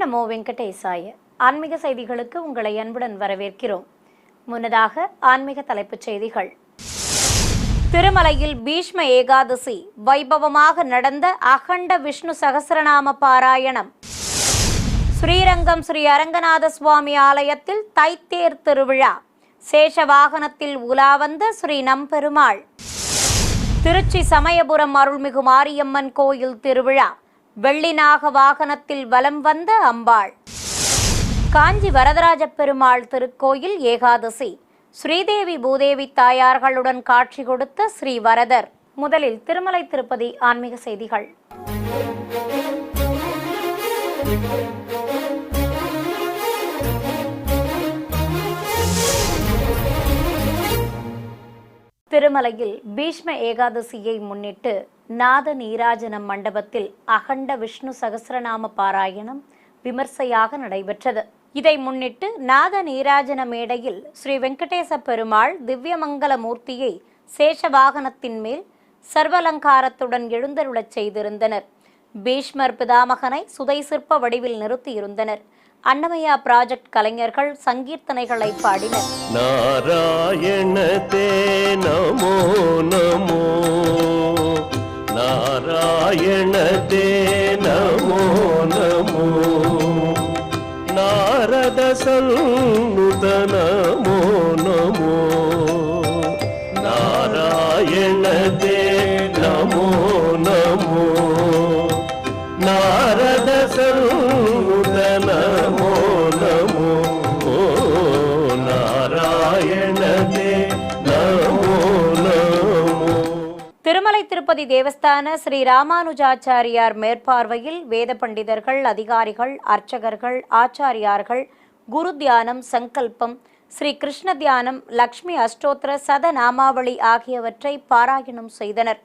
நமோ வெங்கடேசாய. ஆன்மீக செய்திகளுக்கு உங்களை அன்புடன் வரவேற்கிறோம். முன்னதாக ஆன்மீக தலைப்புச் செய்திகள். திருமலையில் பீஷ்ம ஏகாதசி வைபவமாக நடந்த அகண்ட விஷ்ணு சகஸ்ரநாம பாராயணம். ஸ்ரீரங்கம் ஸ்ரீ அரங்கநாத சுவாமி ஆலயத்தில் தைத்தேர் திருவிழா. சேஷ வாகனத்தில் உலா வந்த ஸ்ரீ நம்பெருமாள். திருச்சி சமயபுரம் அருள்மிகு மாரியம்மன் கோயில் திருவிழா. வெள்ளிநாக வாகனத்தில் வலம் வந்த அம்பாள். காஞ்சி வரதராஜ பெருமாள் திருக்கோயில் ஏகாதசி. ஸ்ரீதேவி பூதேவி தாயார்களுடன் காட்சி கொடுத்த ஸ்ரீ வரதர். முதலில் திருமலை திருப்பதி ஆன்மீக செய்திகள். திருமலையில் பீஷ்ம ஏகாதசியை முன்னிட்டு நாத நீராஜனம் மண்டபத்தில் அகண்ட விஷ்ணு சகஸ்ரநாம பாராயணம் விமர்சையாக நடைபெற்றது. இதை முன்னிட்டு நாத நீராஜன மேடையில் ஸ்ரீ வெங்கடேச பெருமாள் திவ்யமங்கல மூர்த்தியை சேஷ வாகனத்தின் மேல் சர்வலங்காரத்துடன் எழுந்தருளச் செய்திருந்தனர். பீஷ்மர் பிதாமகனை சுதை சிற்ப வடிவில் நிறுத்தியிருந்தனர். அன்னமயா ப்ராஜெக்ட் கலைஞர்கள் சங்கீர்த்தனைகளை பாடினர். நாராயணதே நமோ நமோ, நாராயணதே நமோ நமோ, நாரத சந்நுத நமோ நமோ, நாராயணதே நமோ நமோ, நாரத சந்நுத நமோ நமோ, நாராயணதே நமோ நமோ. திருமலை திருப்பதி தேவஸ்தான ஸ்ரீ ராமானுஜாச்சாரியார் மேற்பார்வையில் வேத பண்டிதர்கள், அதிகாரிகள், அர்ச்சகர்கள், ஆச்சாரியார்கள் குரு தியானம், சங்கல்பம், ஸ்ரீ கிருஷ்ண தியானம், லக்ஷ்மி அஷ்டோத்திர சதநாமாவளி ஆகியவற்றை பாராயணம் செய்தனர்.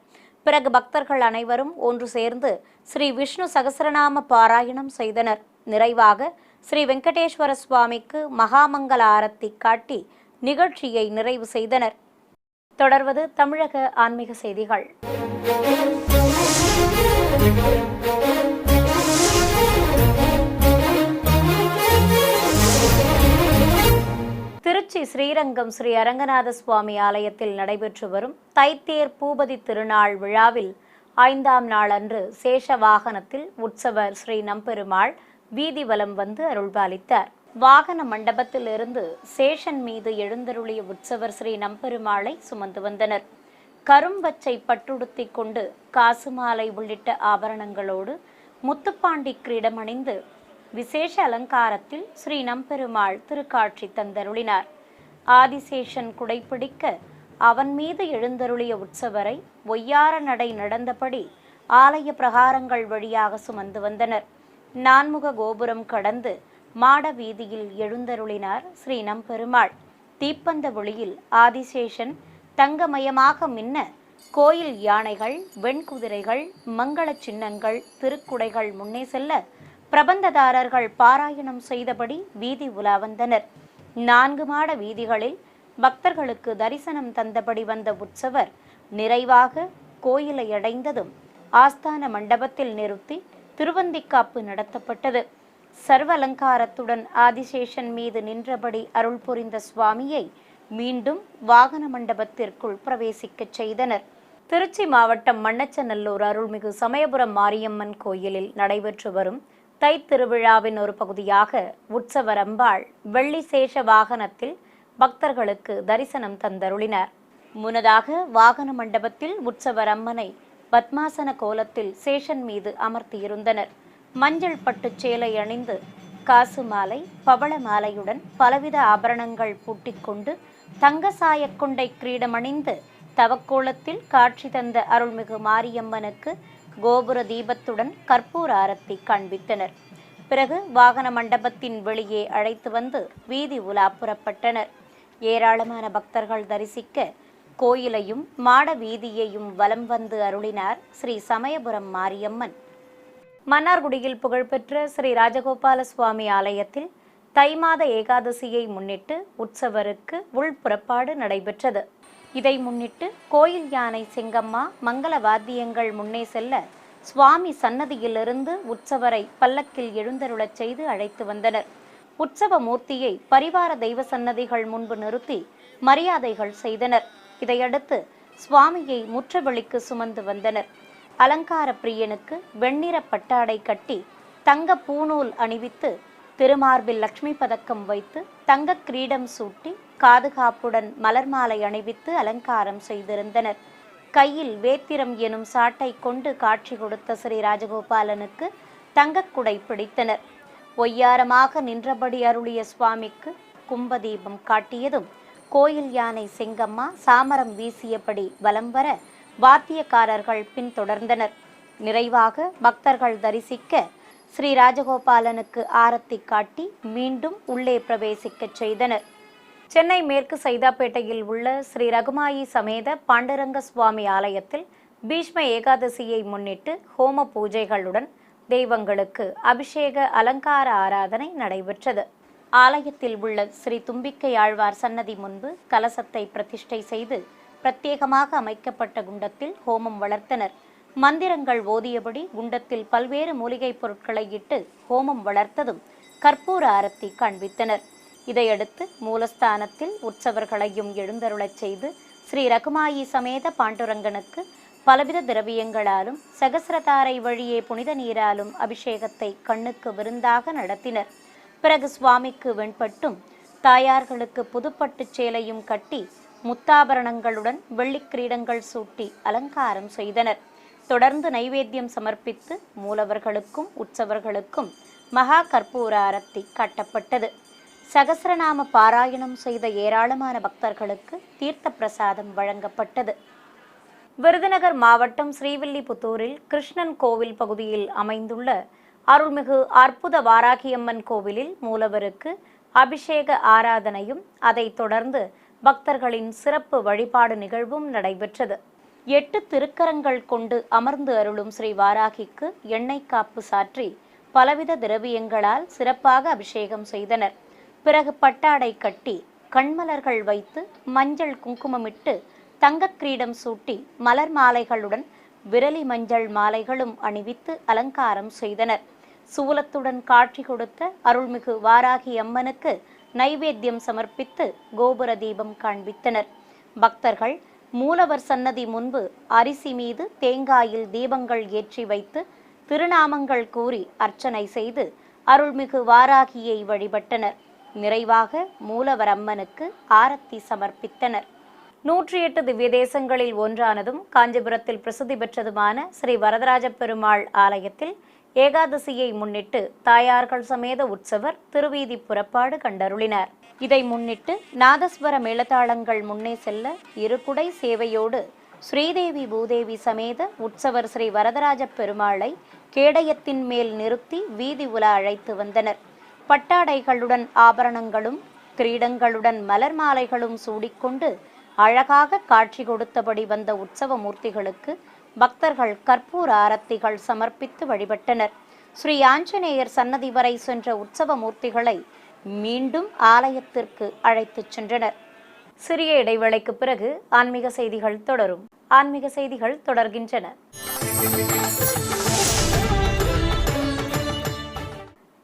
பிறகு பக்தர்கள் அனைவரும் ஒன்று சேர்ந்து ஸ்ரீ விஷ்ணு சகஸ்ரநாம பாராயணம் செய்தனர். நிறைவாக ஸ்ரீ வெங்கடேஸ்வர சுவாமிக்கு மகாமங்கல ஆரத்தி காட்டி நிகழ்ச்சியை நிறைவு செய்தனர். தொடர்வது தமிழக ஆன்மீக செய்திகள். திருச்சி ஸ்ரீரங்கம் ஸ்ரீ அரங்கநாத சுவாமி ஆலயத்தில் நடைபெற்று வரும் தைத்தேர் பூபதி திருநாள் விழாவில் 5ஆம் நாள் அன்று சேஷ வாகனத்தில் உற்சவர் ஸ்ரீ நம்பெருமாள் வீதி வலம் வந்து அருள்பாலித்தார். வாகன மண்டபத்தில் இருந்து சேஷன் மீது எழுந்தருளிய உற்சவர் ஸ்ரீ நம்பெருமாளை சுமந்து வந்தனர். கரும்பச்சை பட்டுடுத்தி கொண்டு காசுமாலை உள்ளிட்ட ஆபரணங்களோடு முத்துப்பாண்டி கிரீடம் அணிந்து விசேஷ அலங்காரத்தில் ஸ்ரீ நம்பெருமாள் திருக்காட்சி தந்தருளினார். ஆதிசேஷன் குடைப்பிடிக்க அவன் மீது எழுந்தருளிய உற்சவரை ஒய்யார நடை நடந்தபடி ஆலய பிரகாரங்கள் வழியாக சுமந்து வந்தனர். 4முக கோபுரம் கடந்து மாட வீதியில் எழுந்தருளினார் ஸ்ரீ நம்பெருமாள். தீப்பந்த ஒளியில் ஆதிசேஷன் தங்கமயமாக மின்ன கோயில் யானைகள், வெண்குதிரைகள், மங்கள சின்னங்கள், திருக்குடைகள் முன்னே செல்ல பிரபந்ததாரர்கள் பாராயணம் செய்தபடி வீதி உலா வந்தனர். 4 மாட வீதிகளில் பக்தர்களுக்கு தரிசனம் தந்தபடி வந்த உற்சவர் நிறைவாக கோயிலை அடைந்ததும் ஆஸ்தான மண்டபத்தில் நிறுத்தி திருவந்திக்காப்பு நடத்தப்பட்டது. சர்வ அலங்காரத்துடன் ஆதிசேஷன் மீது நின்றபடி அருள் புரிந்த சுவாமியை மீண்டும் வாகன மண்டபத்திற்குள் பிரவேசிக்கச் செய்தனர். திருச்சி மாவட்டம் மண்ணச்சநல்லூர் அருள்மிகு சமயபுரம் மாரியம்மன் கோயிலில் நடைபெற்று வரும் தை திருவிழாவின் ஒரு பகுதியாக உற்சவர் அம்பாள் வெள்ளி சேஷ வாகனத்தில் பக்தர்களுக்கு தரிசனம் தந்தருளினார். முன்னதாக வாகன மண்டபத்தில் உற்சவர் அம்மனை பத்மாசன கோலத்தில் சேஷன் மீது அமர்த்தியிருந்தனர். மஞ்சள் பட்டு சேலை அணிந்து காசு மாலை, பவள மாலையுடன் பலவித ஆபரணங்கள் பூட்டிக்கொண்டு தங்க சாயக்கொண்டை கிரீடமணிந்து தவக்கோலத்தில் காட்சி தந்த அருள்மிகு மாரியம்மனுக்கு கோபுர தீபத்துடன் கற்பூர ஆரத்தி காண்பித்தனர். பிறகு வாகன மண்டபத்தின் வெளியே அழைத்து வந்து வீதி உலா புறப்பட்டனர். ஏராளமான பக்தர்கள் தரிசிக்க கோயிலையும் மாட வீதியையும் வலம் வந்து அருளினார் ஸ்ரீ சமயபுரம் மாரியம்மன். மன்னார்குடியில் புகழ்பெற்ற ஸ்ரீ ராஜகோபால சுவாமி ஆலயத்தில் தை மாத ஏகாதசியை முன்னிட்டு உற்சவருக்கு உள்புறப்பாடு நடைபெற்றது. இதை முன்னிட்டு கோயில் யானை செங்கம்மா மங்கள வாத்தியங்கள் முன்னே செல்ல சுவாமி சன்னதியிலிருந்து உற்சவரை பல்லக்கில் எழுந்தருளச் செய்து அழைத்து வந்தனர். உற்சவ மூர்த்தியை பரிவார தெய்வ சன்னதிகள் முன்பு நிறுத்தி மரியாதைகள் செய்தனர். இதையடுத்து சுவாமியை முற்றவெளிக்கு சுமந்து வந்தனர். அலங்கார பிரியனுக்கு வெண்ணிற பட்டாடை கட்டி தங்க பூநூல் அணிவித்து திருமார்பில் லட்சுமி பதக்கம் வைத்து தங்க கிரீடம் சூட்டி காதுகாப்புடன் மலர் மாலை அணிவித்து அலங்காரம் செய்திருந்தனர். கையில் வேத்திரம் எனும் சாட்டை கொண்டு காட்சி கொடுத்த ஸ்ரீ ராஜகோபாலனுக்கு தங்கக்குடை பிடித்தனர். ஒய்யாரமாக நின்றபடி அருளிய சுவாமிக்கு கும்பதீபம் காட்டியதும் கோயில் யானை செங்கம்மா சாமரம் வீசியபடி வலம் வர வாத்தியக்காரர்கள் பின்தொடர்ந்தனர். நிறைவாக பக்தர்கள் தரிசிக்க ஸ்ரீ ராஜகோபாலனுக்கு ஆரத்தி காட்டி மீண்டும் உள்ளே பிரவேசிக்கச் செய்தனர். சென்னை மேற்கு சைதாப்பேட்டையில் உள்ள ஸ்ரீ ரகுமாயி சமேத பாண்டுரங்க சுவாமி ஆலயத்தில் பீஷ்ம ஏகாதசியை முன்னிட்டு ஹோம பூஜைகளுடன் தெய்வங்களுக்கு அபிஷேக அலங்கார ஆராதனை நடைபெற்றது. ஆலயத்தில் உள்ள ஸ்ரீ தும்பிக்கை ஆழ்வார் சன்னதி முன்பு கலசத்தை பிரதிஷ்டை செய்து பிரத்யேகமாக அமைக்கப்பட்ட குண்டத்தில் ஹோமம் வளர்த்தனர். மந்திரங்கள் ஓதியபடி குண்டத்தில் பல்வேறு மூலிகைப் பொருட்களை இட்டு ஹோமம் வளர்த்ததும் கற்பூர ஆரத்தி காண்பித்தனர். இதையடுத்து மூலஸ்தானத்தில் உற்சவர்களையும் எழுந்தருளச் செய்து ஸ்ரீ ரகுமாயி சமேத பாண்டுரங்கனுக்கு பலவித திரவியங்களாலும் சகசிரதாரை வழியே புனித நீராலும் அபிஷேகத்தை கண்ணுக்கு விருந்தாக நடத்தினர். பிறகு சுவாமிக்கு வெண்பட்டும் தாயார்களுக்கு புதுப்பட்டு சேலையும் கட்டி முத்தாபரணங்களுடன் வெள்ளிக் கிரீடங்கள் சூட்டி அலங்காரம் செய்தனர். தொடர்ந்து நைவேத்தியம் சமர்ப்பித்து மூலவர்களுக்கும் உற்சவர்களுக்கும் மகா கற்பூர ஆரத்தி காட்டப்பட்டது. சகசிரநாம பாராயணம் செய்த ஏராளமான பக்தர்களுக்கு தீர்த்த பிரசாதம் வழங்கப்பட்டது. விருதுநகர் மாவட்டம் ஸ்ரீவில்லிபுத்தூரில் கிருஷ்ணன் கோவில் பகுதியில் அமைந்துள்ள அருள்மிகு அற்புத வாராகியம்மன் கோவிலில் மூலவருக்கு அபிஷேக ஆராதனையும் அதைத் தொடர்ந்து பக்தர்களின் சிறப்பு வழிபாடு நிகழ்வும் நடைபெற்றது. 8 திருக்கரங்கள் கொண்டு அமர்ந்து அருளும் ஸ்ரீ வாராகிக்கு எண்ணெய் காப்பு சாற்றி பலவித திரவியங்களால் சிறப்பாக அபிஷேகம் செய்தனர். பிறகு பட்டாடை கட்டி கண்மலர்கள் வைத்து மஞ்சள் குங்குமமிட்டு தங்க கிரீடம் சூட்டி மலர் மாலைகளுடன் விரலி மஞ்சள் மாலைகளும் அணிவித்து அலங்காரம் செய்தனர். சூலத்துடன் காட்சி கொடுத்த அருள்மிகு வாராகி அம்மனுக்கு நைவேத்தியம் சமர்ப்பித்து கோபுர தீபம் காண்பித்தனர். பக்தர்கள் மூலவர் சன்னதி முன்பு அரிசி மீது தேங்காயில் தீபங்கள் ஏற்றி வைத்து திருநாமங்கள் கூறி அர்ச்சனை செய்து அருள்மிகு வாராகியை வழிபட்டனர். நிறைவாக மூலவர் அம்மனுக்கு ஆரத்தி சமர்ப்பித்தனர். 108 திவ்ய தேசங்களில் ஒன்றானதும் காஞ்சிபுரத்தில் பிரசித்தி பெற்றதுமான ஸ்ரீ வரதராஜ பெருமாள் ஆலயத்தில் ஏகாதசியை முன்னிட்டு தாயார்கள் சமேத உற்சவர் திருவீதி புறப்பாடு கண்டருளினார். இதை முன்னிட்டு நாதஸ்வர மேளதாளங்கள் முன்னே செல்ல இருகுடை சேவையோடு ஸ்ரீதேவி பூதேவி சமேத உற்சவர் ஸ்ரீ வரதராஜ பெருமாளை கேடயத்தின் மேல் நிறுத்தி வீதி உலா அழைத்து வந்தனர். பட்டாடைகளுடன் ஆபரணங்களும் கிரீடங்களுடன் மலர் மாலைகளும் சூடிக்கொண்டு அழகாக காட்சி கொடுத்தபடி வந்த உற்சவ மூர்த்திகளுக்கு பக்தர்கள் கற்பூர ஆரத்திகள் சமர்ப்பித்து வழிபட்டனர். ஸ்ரீ ஆஞ்சநேயர் சன்னதி வரை சென்ற உற்சவ மூர்த்திகளை மீண்டும் ஆலயத்திற்கு அழைத்துச் சென்றனர். சிறிய இடைவேளைக்கு பிறகு ஆன்மீக செய்திகள் தொடரும். ஆன்மீக செய்திகள் தொடர்கின்றன.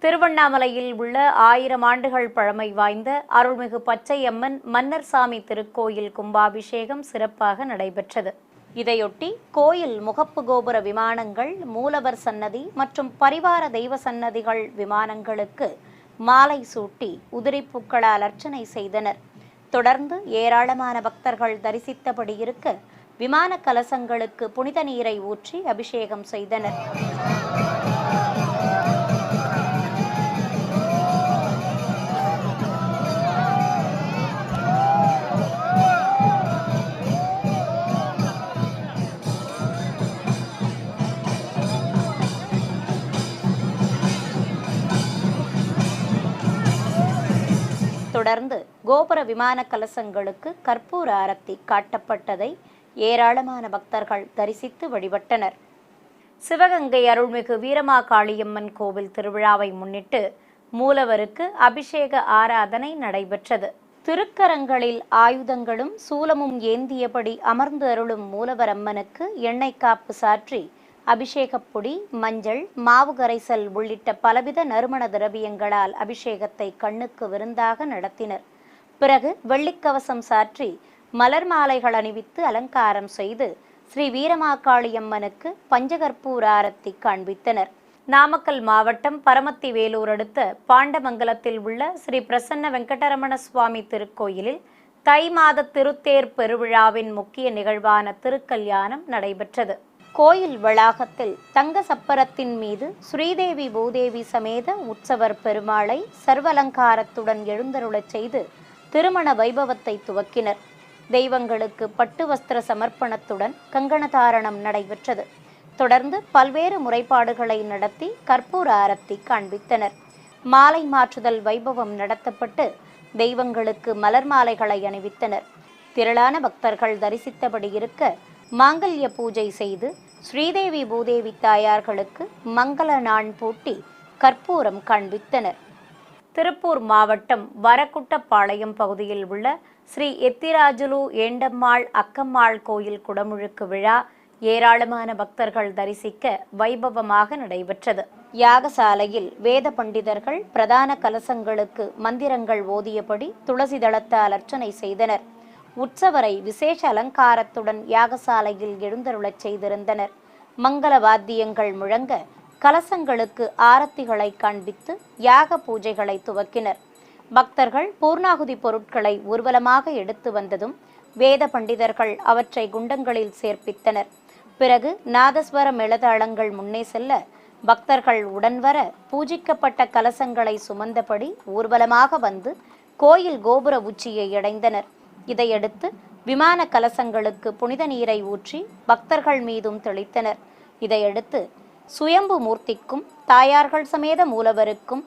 திருவண்ணாமலையில் உள்ள 1000 ஆண்டுகள் பழமை வாய்ந்த அருள்மிகு பச்சையம்மன் மன்னர்சாமி திருக்கோயில் கும்பாபிஷேகம் சிறப்பாக நடைபெற்றது. இதையொட்டி கோயில் முகப்பு கோபுர விமானங்கள், மூலவர் சன்னதி மற்றும் பரிவார தெய்வ சன்னதிகள் விமானங்களுக்கு மாலை சூட்டி உதிரிப்பூக்களால் அர்ச்சனை செய்தனர். தொடர்ந்து ஏராளமான பக்தர்கள் தரிசித்தபடி இருக்க விமான கலசங்களுக்கு புனித நீரை ஊற்றி அபிஷேகம் செய்தனர். தொடர்ந்து கோபுர விமான கலசங்களுக்கு கற்பூர ஆரத்தி காட்டப்பட்டதை ஏராளமான பக்தர்கள் தரிசித்து வழிபட்டனர். சிவகங்கை அருள்மிகு வீரமாகாளியம்மன் கோவில் திருவிழாவை முன்னிட்டு மூலவருக்கு அபிஷேக ஆராதனை நடைபெற்றது. திருக்கரங்களில் ஆயுதங்களும் சூலமும் ஏந்தியபடி அமர்ந்து அருளும் மூலவர் அம்மனுக்கு எண்ணெய் காப்பு சாற்றி அபிஷேகப் பொடி, மஞ்சள், மாவு கரைசல் உள்ளிட்ட பலவித நறுமண திரவியங்களால் அபிஷேகத்தை கண்ணுக்கு விருந்தாக நடத்தினர். பிறகு வெள்ளிக்கவசம் சாற்றி மலர் மாலைகள் அணிவித்து அலங்காரம் செய்து ஸ்ரீ வீரமாகாளியம்மனுக்கு பஞ்சகற்பூர ஆரத்தி காண்பித்தனர். நாமக்கல் மாவட்டம் பரமத்தி வேலூர் அடுத்த பாண்டமங்கலத்தில் உள்ள ஸ்ரீ பிரசன்ன வெங்கடரமண சுவாமி திருக்கோயிலில் தை மாத திருத்தேர் பெருவிழாவின் முக்கிய நிகழ்வான திருக்கல்யாணம் நடைபெற்றது. கோயில் வளாகத்தில் தங்க சப்பரத்தின் மீது ஸ்ரீதேவி பூதேவி சமேத உற்சவர் பெருமாளை சர்வலங்காரத்துடன் எழுந்தருளச் செய்து திருமண வைபவத்தை துவக்கினர். தெய்வங்களுக்கு பட்டு வஸ்திர சமர்ப்பணத்துடன் கங்கணதாரணம் நடைபெற்றது. தொடர்ந்து பல்வேறு முறைப்பாடுகளை நடத்தி கற்பூர ஆரத்தி காண்பித்தனர். மாலை மாற்றுதல் வைபவம் நடத்தப்பட்டு தெய்வங்களுக்கு மலர் மாலைகளை அணிவித்தனர். திரளான பக்தர்கள் தரிசித்தபடி இருக்க மாங்கல்ய பூஜை செய்து ஸ்ரீதேவி பூதேவி தாயார்களுக்கு மங்கள நாண் பூட்டி கற்பூரம் காண்பித்தனர். திருப்பூர் மாவட்டம் வரக்குட்டப்பாளையம் பகுதியில் உள்ள ஸ்ரீ எத்திராஜுலு ஏண்டம்மாள் அக்கம்மாள் கோயில் குடமுழுக்கு விழா ஏராளமான பக்தர்கள் தரிசிக்க வைபவமாக நடைபெற்றது. யாகசாலையில் வேத பண்டிதர்கள் பிரதான கலசங்களுக்கு மந்திரங்கள் ஓதியபடி துளசி தளத்தால் அர்ச்சனை செய்தனர். உற்சவரை விசேஷ அலங்காரத்துடன் யாகசாலையில் எழுந்தருளச் செய்திருந்தனர். மங்கள வாத்தியங்கள் முழங்க கலசங்களுக்கு ஆரத்திகளை காண்பித்து யாக பூஜைகளை துவக்கினர். பக்தர்கள் பூர்ணாகுதி பொருட்களை ஊர்வலமாக எடுத்து வந்ததும் வேத பண்டிதர்கள் அவற்றை குண்டங்களில் சேர்ப்பித்தனர். பிறகு நாதஸ்வர மேளதாளங்கள் முன்னே செல்ல பக்தர்கள் உடன்வர பூஜிக்கப்பட்ட கலசங்களை சுமந்தபடி ஊர்வலமாக வந்து கோயில் கோபுர உச்சியை அடைந்தனர். இதையடுத்து விமான கலசங்களுக்கு புனித நீரை ஊற்றி பக்தர்கள் மீதும் தெளித்தனர். இதையடுத்து சுயம்பு மூர்த்திக்கும் தாயார்கள் சமேத மூலவருக்கும்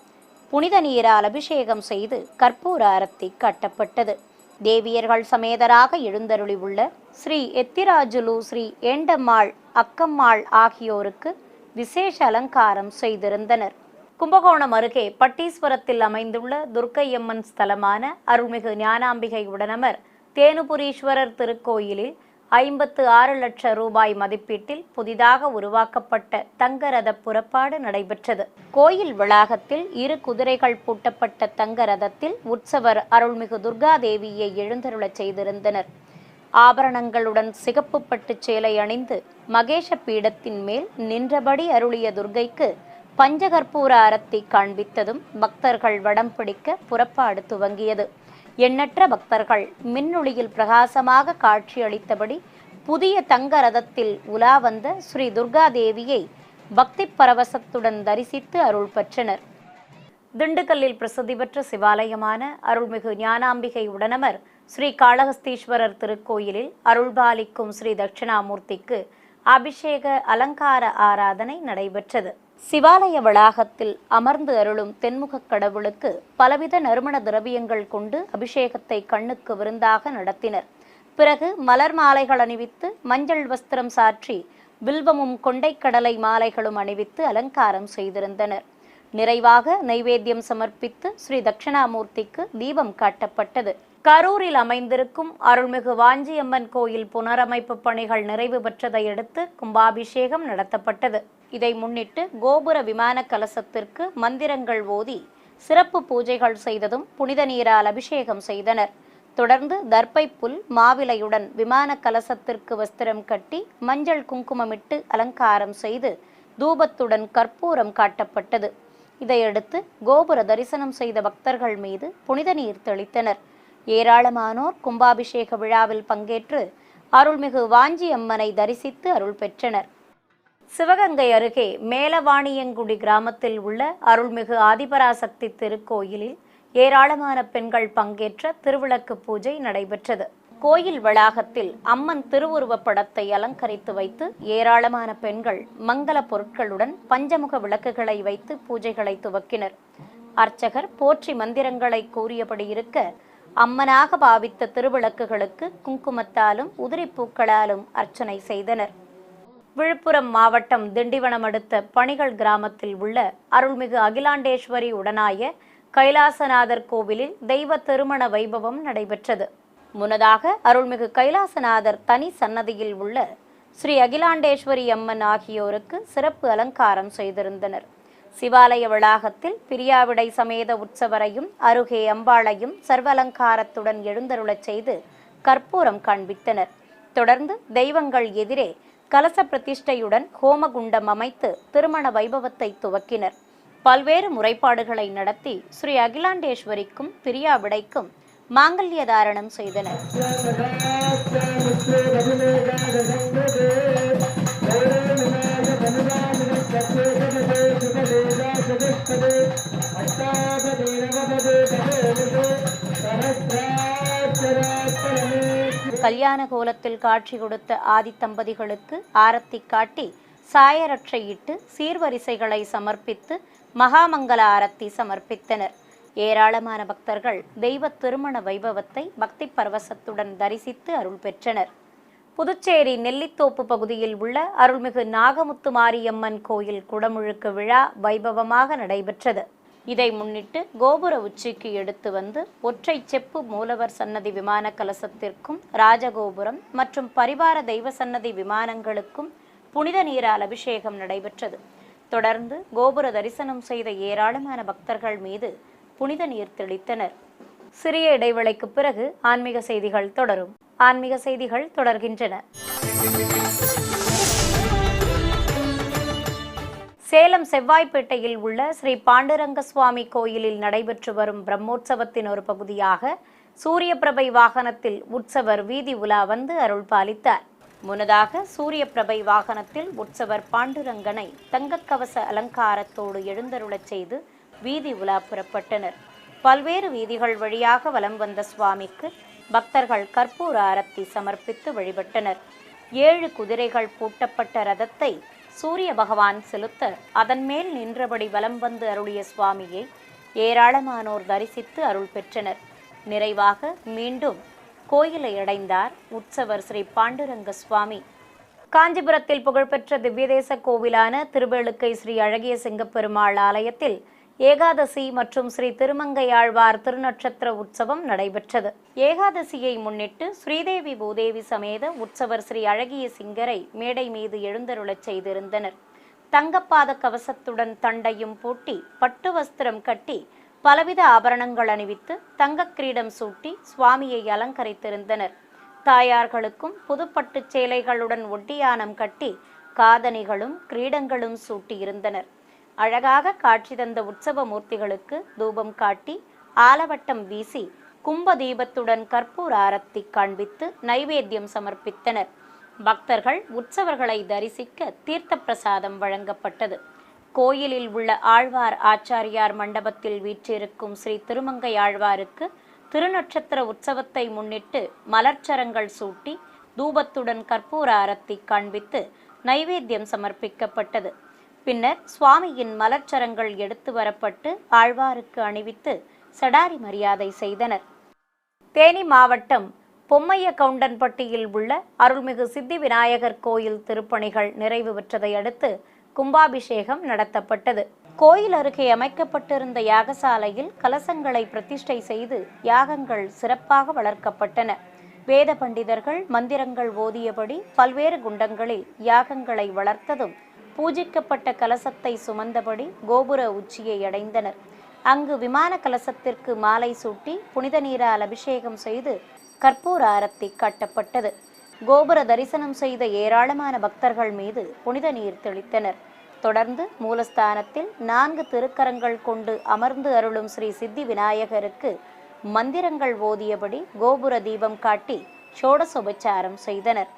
புனித நீரால் அபிஷேகம் செய்து கற்பூர ஆரத்தி காட்டப்பட்டது. தேவியர்கள் சமேதராக எழுந்தருளி உள்ள ஸ்ரீ எத்திராஜுலு ஸ்ரீ ஏண்டம்மாள் அக்கம்மாள் ஆகியோருக்கு விசேஷ அலங்காரம் செய்திருந்தனர். கும்பகோணம் அருகே பட்டீஸ்வரத்தில் அமைந்துள்ள துர்க்கையம்மன் ஸ்தலமான அருள்மிகு ஞானாம்பிகை உடனமர் தேனுபுரீஸ்வரர் திருக்கோயிலில் 56 லட்சம் ரூபாய் மதிப்பீட்டில் புதிதாக உருவாக்கப்பட்ட தங்கரத புறப்பாடு நடைபெற்றது. கோயில் வளாகத்தில் 2 குதிரைகள் பூட்டப்பட்ட தங்க ரதத்தில் உற்சவர் அருள்மிகு துர்காதேவியை எழுந்தருளச் செய்திருந்தனர். ஆபரணங்களுடன் சிகப்பு பட்டு சேலை அணிந்து மகேஷ பீடத்தின் மேல் நின்றபடி அருளிய துர்க்கைக்கு பஞ்சகற்பூர ஆரத்தி காண்பித்ததும் பக்தர்கள் வடம் பிடிக்க புறப்பாடு துவங்கியது. எண்ணற்ற பக்தர்கள் மின்னொளியில் பிரகாசமாக காட்சியளித்தபடி புதிய தங்க ரதத்தில் உலா வந்த ஸ்ரீ துர்காதேவியை பக்தி பரவசத்துடன் தரிசித்து அருள் பெற்றனர். திண்டுக்கல்லில் பிரசித்தி பெற்ற சிவாலயமான அருள்மிகு ஞானாம்பிகை உடனமர் ஸ்ரீ காளஹஸ்தீஸ்வரர் திருக்கோயிலில் அருள்பாலிக்கும் ஸ்ரீ தட்சிணாமூர்த்திக்கு அபிஷேக அலங்கார ஆராதனை நடைபெற்றது. சிவாலய வளாகத்தில் அமர்ந்து அருளும் தென்முகக் கடவுளுக்கு பலவித நறுமண திரவியங்கள் கொண்டு அபிஷேகத்தை கண்ணுக்கு விருந்தாக நடத்தினர். பிறகு மலர் மாலைகள் அணிவித்து மஞ்சள் வஸ்திரம் சாற்றி வில்வமும் கொண்டைக்கடலை மாலைகளும் அணிவித்து அலங்காரம் செய்திருந்தனர். நிறைவாக நைவேத்தியம் சமர்ப்பித்து ஸ்ரீ தட்சிணாமூர்த்திக்கு தீபம் காட்டப்பட்டது. கரூரில் அமைந்திருக்கும் அருள்மிகு வாஞ்சியம்மன் கோயில் புனரமைப்பு பணிகள் நிறைவு பெற்றதை அடுத்து கும்பாபிஷேகம் நடத்தப்பட்டது. இதை முன்னிட்டு கோபுர விமான கலசத்திற்கு மந்திரங்கள் ஓதி சிறப்பு பூஜைகள் செய்ததும் புனித நீரால் அபிஷேகம் செய்தனர். தொடர்ந்து தர்ப்பை புல் மாவிலையுடன் விமான கலசத்திற்கு வஸ்திரம் கட்டி மஞ்சள் குங்குமமிட்டு அலங்காரம் செய்து தூபத்துடன் கற்பூரம் காட்டப்பட்டது. இதையடுத்து கோபுர தரிசனம் செய்த பக்தர்கள் மீது புனித நீர் தெளித்தனர். ஏராளமானோர் கும்பாபிஷேக விழாவில் பங்கேற்று அருள்மிகு வாஞ்சி அம்மனை தரிசித்து அருள் பெற்றனர். சிவகங்கை அருகே மேலவாணியங்குடி கிராமத்தில் உள்ள அருள்மிகு ஆதிபராசக்தி திருக்கோயிலில் ஏராளமான பெண்கள் பங்கேற்ற திருவிளக்கு பூஜை நடைபெற்றது. கோயில் வளாகத்தில் அம்மன் திருவுருவப் படத்தை அலங்கரித்து வைத்து ஏராளமான பெண்கள் மங்கள பொருட்களுடன் பஞ்சமுக விளக்குகளை வைத்து பூஜைகளை துவக்கினர். அர்ச்சகர் போற்றி மந்திரங்களை கூறியபடி இருக்க அம்மனாக பாவித்த திருவிளக்குகளுக்கு குங்குமத்தாலும் உதிரிப்பூக்களாலும் அர்ச்சனை செய்தனர். விழுப்புரம் மாவட்டம் திண்டிவனம் அடுத்த பணிகள் கிராமத்தில் உள்ள அருள்மிகு அகிலாண்டேஸ்வரி உடனாய கைலாசநாதர் கோவிலில் தெய்வ திருமண வைபவம் நடைபெற்றது. முன்னதாக அருள்மிகு கைலாசநாதர் தனி சன்னதியில் உள்ள ஸ்ரீ அகிலாண்டேஸ்வரி அம்மன் ஆகியோருக்கு சிறப்பு அலங்காரம் செய்திருந்தனர். சிவாலய வளாகத்தில் பிரியாவிடை சமேத உற்சவரையும் அருகே அம்பாளையும் சர்வலங்காரத்துடன் எழுந்தருளச் செய்து கற்பூரம் காண்பித்தனர். தொடர்ந்து தெய்வங்கள் எதிரே கலச பிரதிஷ்டையுடன் ஹோமகுண்டம் அமைத்து திருமண வைபவத்தை துவக்கினர். பல்வேறு முறைப்பாடுகளை நடத்தி ஸ்ரீ அகிலாண்டேஸ்வரிக்கும் பிரியாவிடைக்கும் மாங்கல்ய தாரணம் செய்தனர். கல்யாண கோலத்தில் காட்சி கொடுத்த ஆதி தம்பதிகளுக்கு ஆரத்தி காட்டி சாயரட்சையிட்டு சீர்வரிசைகளை சமர்ப்பித்து மகாமங்கல ஆரத்தி சமர்ப்பித்தனர். ஏராளமான பக்தர்கள் தெய்வ திருமண வைபவத்தை பக்தி பரவசத்துடன் தரிசித்து அருள் பெற்றனர். புதுச்சேரி நெல்லித்தோப்பு பகுதியில் உள்ள அருள்மிகு நாகமுத்து மாரியம்மன் கோயில் குடமுழுக்கு விழா வைபவமாக நடைபெற்றது. இதை முன்னிட்டு கோபுர உச்சிக்கு எடுத்து வந்து ஒற்றை செப்பு மூலவர் சன்னதி விமான கலசத்திற்கும் ராஜகோபுரம் மற்றும் பரிவார தெய்வ சன்னதி விமானங்களுக்கும் புனித நீரால் அபிஷேகம் நடைபெற்றது. தொடர்ந்து கோபுர தரிசனம் செய்த ஏராளமான பக்தர்கள் மீது புனித நீர் தெளித்தனர். சிறிய இடைவேளைக்கு பிறகு ஆன்மீக செய்திகள் தொடரும். ஆன்மீக செய்திகள் தொடர்கின்றன. சேலம் செவ்வாய்ப்பேட்டையில் உள்ள ஸ்ரீ பாண்டுரங்க சுவாமி கோயிலில் நடைபெற்று வரும் பிரம்மோற்சவத்தின் ஒரு பகுதியாக சூரியபிரபை வாகனத்தில் உற்சவர் வீதி உலா வந்து அருள் பாலித்தார். முன்னதாக சூரியபிரபை வாகனத்தில் உற்சவர் பாண்டுரங்கனை தங்கக்கவச அலங்காரத்தோடு எழுந்தருளச் செய்து வீதி உலா புறப்பட்டனர். பல்வேறு வீதிகள் வழியாக வலம் வந்த சுவாமிக்கு பக்தர்கள் கற்பூர ஆரத்தி சமர்ப்பித்து வழிபட்டனர். 7 குதிரைகள் பூட்டப்பட்ட ரதத்தை சூரிய பகவான் செலுத்த அதன் மேல் நின்றபடி வலம் வந்து அருளிய சுவாமியை ஏராளமானோர் தரிசித்து அருள் பெற்றனர். நிறைவாக மீண்டும் கோயிலை அடைந்தார் உற்சவர் ஸ்ரீ பாண்டுரங்க சுவாமி. காஞ்சிபுரத்தில் புகழ்பெற்ற திவ்யதேச கோவிலான திருவேளுக்கை ஸ்ரீ அழகிய சிங்கப்பெருமாள் ஆலயத்தில் ஏகாதசி மற்றும் ஸ்ரீ திருமங்கையாழ்வார் திருநட்சத்திர உற்சவம் நடைபெற்றது. ஏகாதசியை முன்னிட்டு ஸ்ரீதேவி பூதேவி சமேத உற்சவர் ஸ்ரீ அழகிய சிங்கரை மேடை மீது எழுந்தருளச் செய்திருந்தனர். தங்கப்பாத கவசத்துடன் தண்டையும் பூட்டி பட்டு வஸ்திரம் கட்டி பலவித ஆபரணங்கள் அணிவித்து தங்க கிரீடம் சூட்டி சுவாமியை அலங்கரித்திருந்தனர். தாயார்களுக்கும் புதுப்பட்டு சேலைகளுடன் ஒட்டியானம் கட்டி காதணிகளும் கிரீடங்களும் சூட்டியிருந்தனர். அழகாக காட்சி தந்த உற்சவ மூர்த்திகளுக்கு தூபம் காட்டி ஆலவட்டம் வீசி கும்ப தீபத்துடன் கற்பூர ஆரத்தி காண்பித்து நைவேத்தியம் சமர்ப்பித்தனர். பக்தர்கள் உற்சவர்களை தரிசிக்க தீர்த்த பிரசாதம் வழங்கப்பட்டது. கோயிலில் உள்ள ஆழ்வார் ஆச்சாரியார் மண்டபத்தில் வீற்றிருக்கும் ஸ்ரீ திருமங்கை ஆழ்வாருக்கு திருநட்சத்திர உற்சவத்தை முன்னிட்டு மலர்ச்சரங்கள் சூட்டி தூபத்துடன் கற்பூர ஆரத்தி காண்பித்து நைவேத்தியம் சமர்ப்பிக்கப்பட்டது. பின்னர் சுவாமியின் மலர்ச்சரங்கள் எடுத்து வரப்பட்டு ஆழ்வாருக்கு அணிவித்து சடாரி மரியாதை செய்தனர். தேனி மாவட்டம் பொம்மைய கவுண்டன்பட்டியில் உள்ள அருள்மிகு சித்தி விநாயகர் கோயில் திருப்பணிகள் நிறைவு பெற்றதை அடுத்து கும்பாபிஷேகம் நடத்தப்பட்டது. கோயில் அருகே அமைக்கப்பட்டிருந்த யாகசாலையில் கலசங்களை பிரதிஷ்டை செய்து யாகங்கள் சிறப்பாக வளர்க்கப்பட்டன. வேத பண்டிதர்கள் மந்திரங்கள் ஓதியபடி பல்வேறு குண்டங்களில் யாகங்களை வளர்த்ததும் பூஜிக்கப்பட்ட கலசத்தை சுமந்தபடி கோபுர உச்சியை அடைந்தனர். அங்கு விமான கலசத்திற்கு மாலை சூட்டி புனித நீரால் அபிஷேகம் செய்து கற்பூர ஆரத்தி காட்டப்பட்டது. கோபுர தரிசனம் செய்த ஏராளமான பக்தர்கள் மீது புனித நீர் தெளித்தனர். தொடர்ந்து மூலஸ்தானத்தில் 4 திருக்கரங்கள் கொண்டு அமர்ந்து அருளும் ஸ்ரீ சித்தி விநாயகருக்கு மந்திரங்கள் ஓதியபடி கோபுர தீபம் காட்டி ஷோடசோபச்சாரம் செய்தனர்.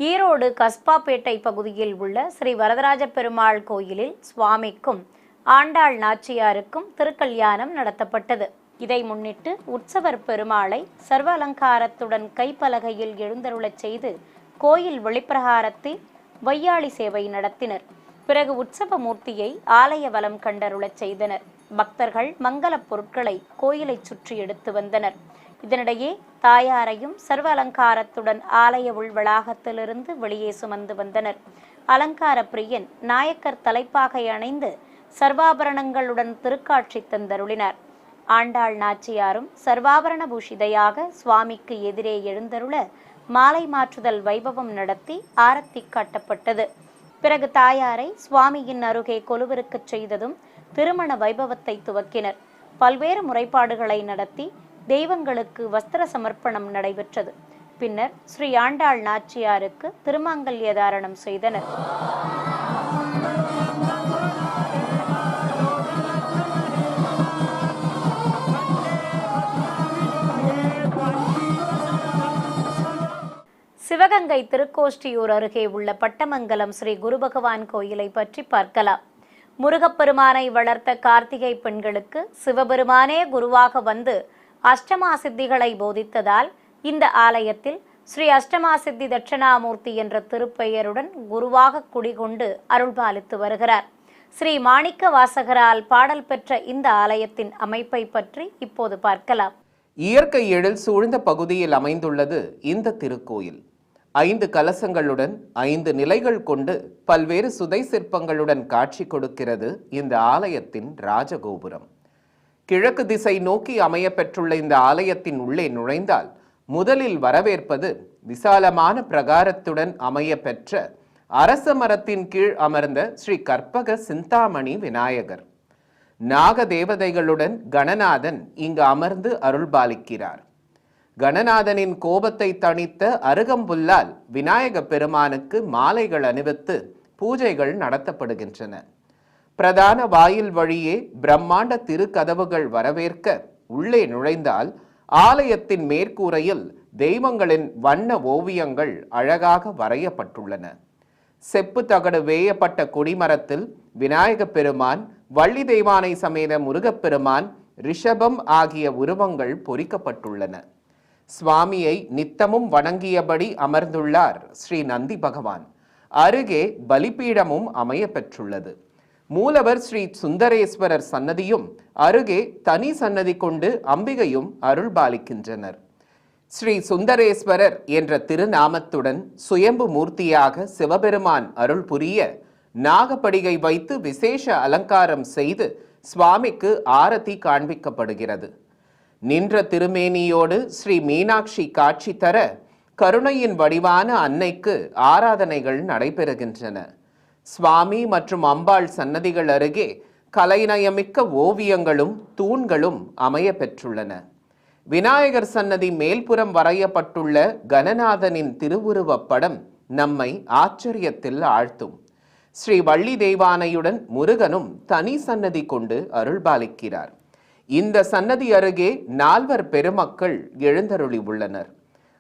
ஈரோடு கஸ்பாப்பேட்டை பகுதியில் உள்ள ஸ்ரீ வரதராஜ பெருமாள் கோயிலில் சுவாமிக்கும் ஆண்டாள் நாச்சியாருக்கும் திருக்கல்யாணம் நடத்தப்பட்டது. இதை முன்னிட்டு உற்சவர் பெருமாளை சர்வ அலங்காரத்துடன் கைப்பலகையில் எழுந்தருளச் செய்து கோயில் வெளிப்பிரகாரத்தில் வையாளி சேவை நடத்தினர். பிறகு உற்சவ மூர்த்தியை ஆலய வலம் கண்டருளச் செய்தனர். பக்தர்கள் மங்கள பொருட்களை கோயிலை சுற்றி எடுத்து வந்தனர். இதனிடையே தாயாரையும் சர்வ அலங்காரத்துடன் ஆலய உள் வளாகத்திலிருந்து வெளியே சுமந்து வந்தனர். அலங்கார பிரியன் நாயக்கர் தலைப்பாகை அணைந்து சர்வாபரணங்களுடன் திருக்காட்சி தந்தருளினார். ஆண்டாள் நாச்சியாரும் சர்வாபரண பூஷிதையாக சுவாமிக்கு எதிரே எழுந்தருள மாலை மாற்றுதல் வைபவம் நடத்தி ஆரத்தி காட்டப்பட்டது. பிறகு தாயாரை சுவாமியின் அருகே கொலுவிருக்கச் செய்ததும் திருமண வைபவத்தை துவக்கினர். பல்வேறு முறைப்பாடுகளை நடத்தி தெய்வங்களுக்கு வஸ்திர சமர்ப்பணம் நடைபெற்றது. பின்னர் ஸ்ரீ ஆண்டாள் நாச்சியாருக்கு திருமாங்கல்ய தாரணம் செய்தனர். சிவகங்கை திருக்கோஷ்டியூர் அருகே உள்ள பட்டமங்கலம் ஸ்ரீ குரு பகவான் கோயிலை பற்றி பார்க்கலாம். முருகப்பெருமானை வளர்த்த கார்த்திகை பெண்களுக்கு சிவபெருமானே குருவாக வந்து அஷ்டமா சித்திகளை போதித்ததால் இந்த ஆலயத்தில் ஸ்ரீ அஷ்டமா சித்தி தட்சிணாமூர்த்தி என்ற திருப்பெயருடன் குருவாக குடிகொண்டு அருள்பாலித்து வருகிறார். ஸ்ரீ மாணிக்க வாசகரால் பாடல் பெற்ற இந்த ஆலயத்தின் அமைப்பை பற்றி இப்போது பார்க்கலாம். இயற்கை எழில் சூழ்ந்த பகுதியில் அமைந்துள்ளது இந்த திருக்கோயில். 5 கலசங்களுடன் 5 நிலைகள் கொண்டு பல்வேறு சுதை சிற்பங்களுடன் காட்சி கொடுக்கிறது இந்த ஆலயத்தின் ராஜகோபுரம். கிழக்கு திசை நோக்கி அமைய பெற்றுள்ள இந்த ஆலயத்தின் உள்ளே நுழைந்தால் முதலில் வரவேற்பது விசாலமான பிரகாரத்துடன் அமைய பெற்ற அரச மரத்தின் கீழ் அமர்ந்த ஸ்ரீ கற்பக சிந்தாமணி விநாயகர். நாக தேவதைகளுடன் கணநாதன் இங்கு அமர்ந்து அருள்பாலிக்கிறார். கணநாதனின் கோபத்தை தணித்த அருகம்புல்லால் விநாயக பெருமானுக்கு மாலைகள் அணிவித்து பூஜைகள் நடத்தப்படுகின்றன. பிரதான வாயில் வழியே பிரம்மாண்ட திருக்கதவுகள் வரவேற்க உள்ளே நுழைந்தால் ஆலயத்தின் மேற்கூரையில் தெய்வங்களின் வண்ண ஓவியங்கள் அழகாக வரையப்பட்டுள்ளன. செப்பு தகடு வேயப்பட்ட கொடிமரத்தில் விநாயக பெருமான், வள்ளி தெய்வானை சமேத முருகப்பெருமான், ரிஷபம் ஆகிய உருவங்கள் பொறிக்கப்பட்டுள்ளன. சுவாமியை நித்தமும் வணங்கியபடி அமர்ந்துள்ளார் ஸ்ரீ நந்தி பகவான். அருகே பலிபீடமும் அமைய பெற்றுள்ளது. மூலவர் ஸ்ரீ சுந்தரேஸ்வரர் சன்னதியும் அருகே தனி சன்னதி கொண்டு அம்பிகையும் அருள்பாலிக்கின்றனர். ஸ்ரீ சுந்தரேஸ்வரர் என்ற திருநாமத்துடன் சுயம்பு மூர்த்தியாக சிவபெருமான் அருள் புரிய நாகப்படிகை வைத்து விசேஷ அலங்காரம் செய்து சுவாமிக்கு ஆரத்தி காண்பிக்கப்படுகிறது. நின்ற திருமேனியோடு ஸ்ரீ மீனாட்சி காட்சி தர கருணையின் வடிவான அன்னைக்கு ஆராதனைகள் நடைபெறுகின்றன. சுவாமி மற்றும் அம்பாள் சன்னதிகள் அருகே கலைநயமிக்க ஓவியங்களும் தூண்களும் அமைய பெற்றுள்ளன. விநாயகர் சன்னதி மேல்புறம் வரையப்பட்டுள்ள கணநாதனின் திருவுருவப் படம் நம்மை ஆச்சரியத்தில் ஆழ்த்தும். ஸ்ரீ வள்ளி தெய்வானையுடன் முருகனும் தனி சன்னதி கொண்டு அருள்பாலிக்கிறார். இந்த சன்னதி அருகே 4 பெருமக்கள் எழுந்தருளி உள்ளனர்.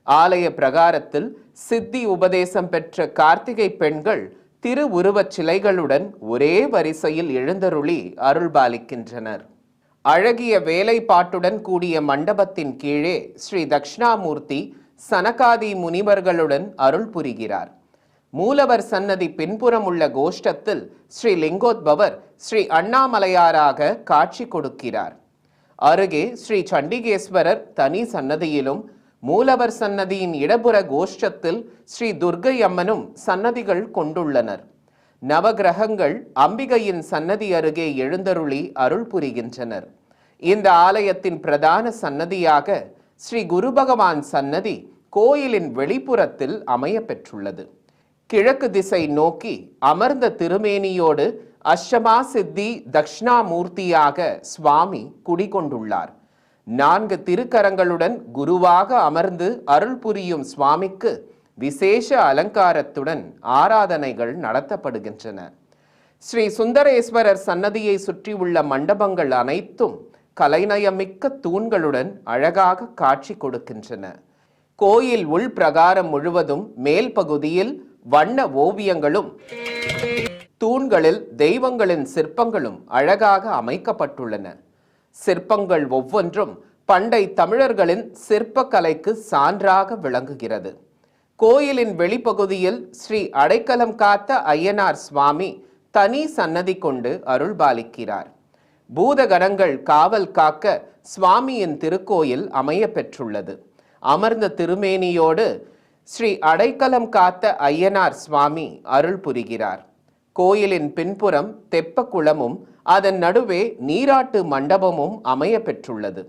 ஆலய பிரகாரத்தில் சித்தி உபதேசம் பெற்ற கார்த்திகை பெண்கள் திருவுருவச் சிலைகளுடன் ஒரே வரிசையில் எழுந்தருளி அருள்பாலிக்கின்றனர். அழகிய வேலைப்பாட்டுடன் கூடிய மண்டபத்தின் கீழே ஸ்ரீ தட்சிணாமூர்த்தி சனகாதி முனிவர்களுடன் அருள் புரிகிறார். மூலவர் சன்னதி பின்புறம் உள்ள கோஷ்டத்தில் ஸ்ரீ லிங்கோத்பவர் ஸ்ரீ அண்ணாமலையாராக காட்சி கொடுக்கிறார். அருகே ஸ்ரீ சண்டிகேஸ்வரர் தனி சன்னதியிலும் மூலவர் சன்னதியின் இடப்புற கோஷ்டத்தில் ஸ்ரீ துர்க்கை அம்மனும் சன்னதிகள் கொண்டுள்ளனர். நவகிரகங்கள் அம்பிகையின் சன்னதி அருகே எழுந்தருளி அருள் புரிகின்றனர். இந்த ஆலயத்தின் பிரதான சன்னதியாக ஸ்ரீ குரு பகவான் சன்னதி கோயிலின் வெளிப்புறத்தில் அமைய பெற்றுள்ளது. கிழக்கு திசை நோக்கி அமர்ந்த திருமேனியோடு அஷ்டமா சித்தி தட்சிணாமூர்த்தியாக சுவாமி குடிகொண்டுள்ளார். 4 திருக்கரங்களுடன் குருவாக அமர்ந்து அருள் புரியும் சுவாமிக்கு விசேஷ அலங்காரத்துடன் ஆராதனைகள் நடத்தப்படுகின்றன. ஸ்ரீ சுந்தரேஸ்வரர் சன்னதியை சுற்றியுள்ள மண்டபங்கள் அனைத்தும் கலைநயமிக்க தூண்களுடன் அழகாக காட்சி கொடுக்கின்றன. கோயில் உள் பிரகாரம் முழுவதும் மேல் பகுதியில் வண்ண ஓவியங்களும் தூண்களில் தெய்வங்களின் சிற்பங்களும் அழகாக அமைக்கப்பட்டுள்ளன. சிற்பங்கள் ஒவ்வொன்றும் பண்டை தமிழர்களின் சிற்பக்கலைக்கு சான்றாக விளங்குகிறது. கோயிலின் வெளிப்பகுதியில் ஸ்ரீ அடைக்கலம் காத்த ஐயனார் சுவாமி தனி சன்னதி கொண்டு அருள்பாலிக்கிறார். பூதகணங்கள் காவல் காக்க சுவாமியின் திருக்கோயில் அமைய பெற்றுள்ளது. அமர்ந்த திருமேனியோடு ஸ்ரீ அடைக்கலம் காத்த ஐயனார் சுவாமி அருள் புரிகிறார். கோயிலின் பின்புறம் தெப்ப குளமும் அதன் நடுவே நீராட்டு மண்டபமும் அமைய பெற்றுள்ளது.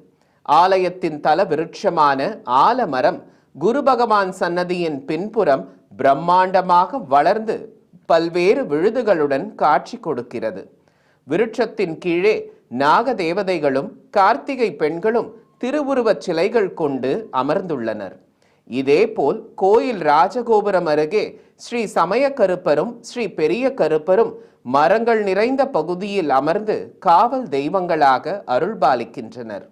ஆலயத்தின் தல விருட்சமான ஆலமரம் குரு பகவான் சன்னதியின் பின்புறம் பிரம்மாண்டமாக வளர்ந்து பல்வேறு விழுதுகளுடன் காட்சி கொடுக்கிறது. விருட்சத்தின் கீழே நாக தேவதைகளும் கார்த்திகை பெண்களும் திருவுருவச் சிலைகள் கொண்டு அமர்ந்துள்ளனர். இதேபோல் கோயில் ராஜகோபுரம் அருகே ஸ்ரீ சமய கருப்பரும் ஸ்ரீ பெரிய கருப்பரும் மரங்கள் நிறைந்த பகுதியில் அமர்ந்து காவல் தெய்வங்களாக அருள்பாலிக்கின்றனர்.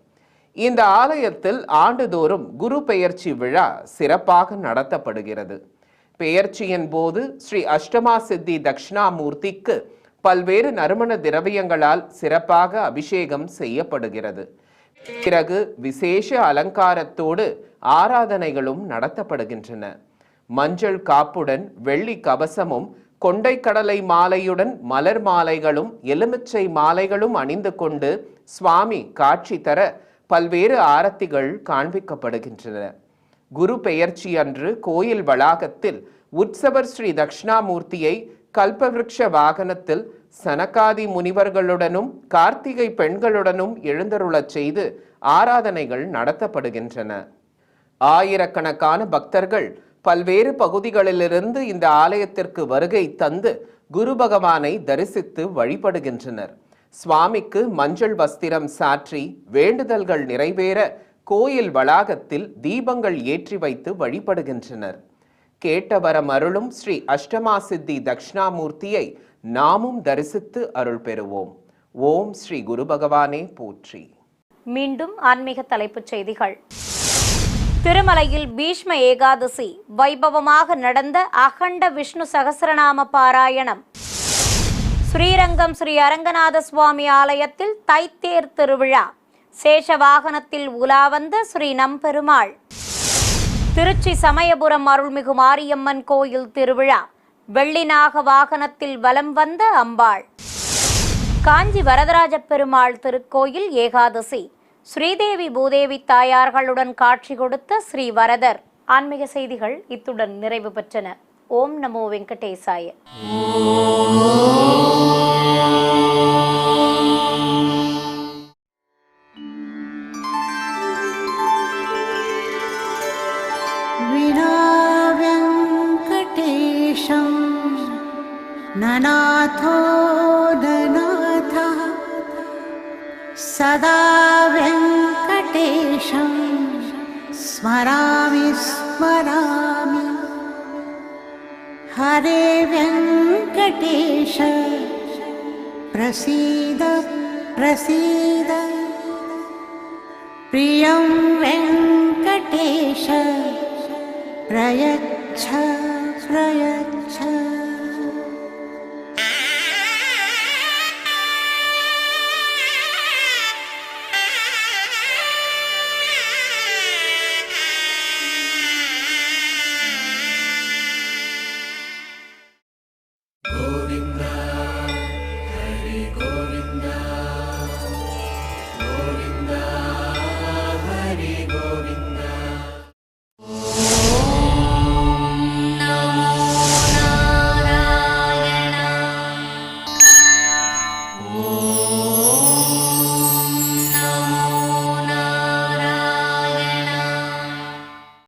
இந்த ஆலயத்தில் ஆண்டுதோறும் குரு பெயர்ச்சி விழா சிறப்பாக நடத்தப்படுகிறது. பெயர்ச்சியின் போது ஸ்ரீ அஷ்டமா சித்தி தட்சிணாமூர்த்திக்கு பல்வேறு நறுமண திரவியங்களால் சிறப்பாக அபிஷேகம் செய்யப்படுகிறது. பிறகு விசேஷ அலங்காரத்தோடு ஆராதனைகளும் நடத்தப்படுகின்றன. மஞ்சள் காப்புடன் வெள்ளி கவசமும் கொண்டை கடலை மாலையுடன் மலர் மாலைகளும் எலுமிச்சை மாலைகளும் அணிந்து கொண்டு சுவாமி காட்சி தர பல்வேறு ஆரத்திகள் காண்பிக்கப்படுகின்றன. குரு பெயர்ச்சி அன்று கோயில் வளாகத்தில் உற்சவர் ஸ்ரீ தட்சிணாமூர்த்தியை கல்பவிருக்ஷ வாகனத்தில் சனகாதி முனிவர்களுடனும் கார்த்திகை பெண்களுடனும் எழுந்தருளச் செய்து ஆராதனைகள் நடத்தப்படுகின்றன. ஆயிரக்கணக்கான பக்தர்கள் பல்வேறு பகுதிகளிலிருந்து இந்த ஆலயத்திற்கு வருகை தந்து குரு பகவானை தரிசித்து வழிபடுகின்றனர். சுவாமிக்கு மஞ்சள் வஸ்திரம் சாற்றி வேண்டுதல்கள் நிறைவேற கோயில் வளாகத்தில் தீபங்கள் ஏற்றி வைத்து வழிபடுகின்றனர். கேட்டவரம் அருளும் ஸ்ரீ அஷ்டமா சித்தி தட்சிணாமூர்த்தியை நாமும் தரிசித்து அருள் பெறுவோம். ஓம் ஸ்ரீ குரு பகவானே போற்றி. மீண்டும் ஆன்மீக தலைப்புச் செய்திகள். திருமலையில் பீஷ்ம ஏகாதசி வைபவமாக நடந்த அகண்ட விஷ்ணு சகஸ்ரநாம பாராயணம். ஸ்ரீரங்கம் ஸ்ரீ அரங்கநாத சுவாமி ஆலயத்தில் தைத்தேர் திருவிழா. சேஷ வாகனத்தில் உலா வந்த ஸ்ரீ நம்பெருமாள். திருச்சி சமயபுரம் அருள்மிகு மாரியம்மன் கோயில் திருவிழா. வெள்ளிநாக வாகனத்தில் வலம் வந்த அம்பாள். காஞ்சி வரதராஜ பெருமாள் திருக்கோயில் ஏகாதசி. ஸ்ரீதேவி பூதேவி தாயார்களுடன் காட்சி கொடுத்த ஸ்ரீ வரதர். ஆன்மீக செய்திகள் இத்துடன் நிறைவு பெற்றன. ஓம் நமோ வெங்கடேசாய. ननाथो ननाथः सदा वेङ्कटेशं स्मरामि स्मरामि. हरे वेङ्कटेश प्रसीद प्रसीद. प्रियं वेङ्कटेश प्रयच्छ प्रयच्छ.